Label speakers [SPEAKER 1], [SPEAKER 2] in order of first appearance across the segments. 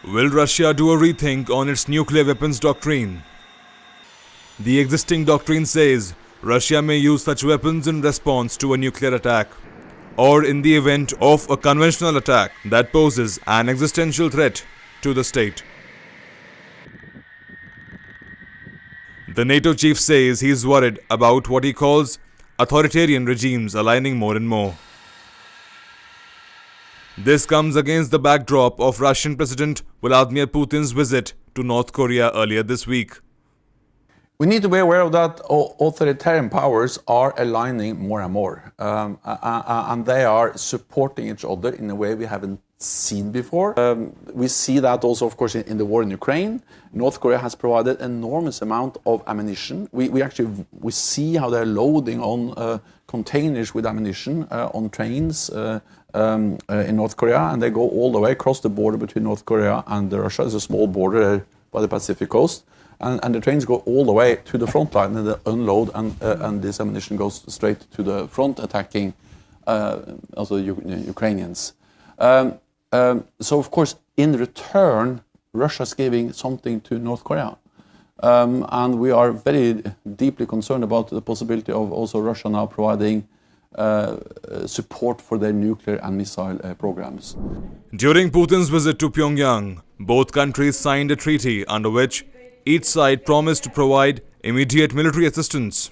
[SPEAKER 1] Will Russia do a rethink on its nuclear weapons doctrine? The existing doctrine says Russia may use such weapons in response to a nuclear attack, or in the event of a conventional attack that poses an existential threat to the state. The NATO chief says he is worried about what he calls authoritarian regimes aligning more and more. This comes against the backdrop of Russian President Vladimir Putin's visit to North Korea earlier this week.
[SPEAKER 2] We need to be aware of that authoritarian powers are aligning more and more, and they are supporting each other in a way we haven't seen before. We see that also, of course, in the war in Ukraine. North Korea has provided enormous amount of ammunition. We see how they're loading on containers with ammunition on trains in North Korea, and they go all the way across the border between North Korea and Russia. There's a small border by the Pacific coast. And the trains go all the way to the front line and they unload, and this ammunition goes straight to the front, attacking also Ukrainians. So, of course, in return, Russia's giving something to North Korea. And we are very deeply concerned about the possibility of also Russia now providing support for their nuclear and missile programs.
[SPEAKER 1] During Putin's visit to Pyongyang, both countries signed a treaty under which each side promised to provide immediate military assistance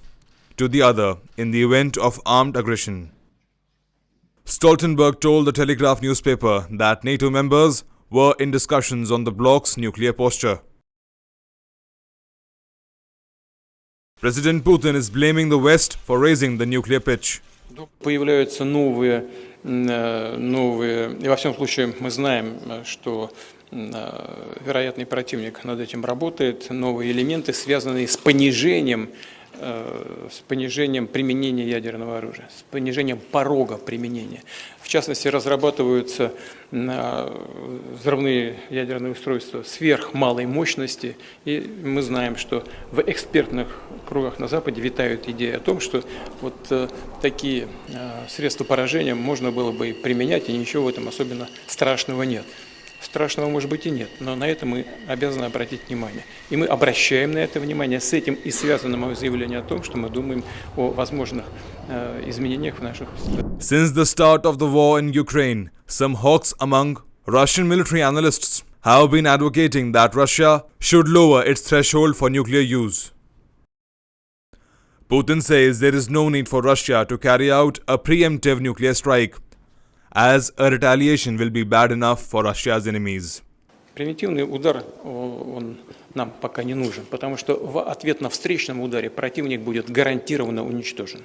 [SPEAKER 1] to the other in the event of armed aggression. Stoltenberg told the Telegraph newspaper that NATO members were in discussions on the bloc's nuclear posture. President Putin is blaming the West for raising the nuclear pitch.
[SPEAKER 3] Появляются новые, и во всяком случае мы знаем, что вероятный противник над этим работает, новые элементы, связанные с понижением применения ядерного оружия, с понижением порога применения. В частности, разрабатываются взрывные ядерные устройства сверхмалой мощности, и мы знаем, что в экспертных кругах на Западе витают идеи о том, что вот такие средства поражения можно было бы применять, и ничего в этом особенно страшного нет. Страшного, может быть, и нет, но на это мы обязаны обратить внимание. И мы обращаем на это внимание. С этим и связано мое заявление о том, что мы думаем о возможных изменениях в наших странах.
[SPEAKER 1] Since the start of the war in Ukraine, some hawks among Russian military analysts have been advocating that Russia should lower its threshold for nuclear use. Putin says there is no need for Russia to carry out a preemptive nuclear strike, as a retaliation will be bad enough for Russia's enemies.
[SPEAKER 3] Превентивный удар, он нам пока не нужен, потому что в ответ на встречном ударе противник будет гарантированно уничтожен.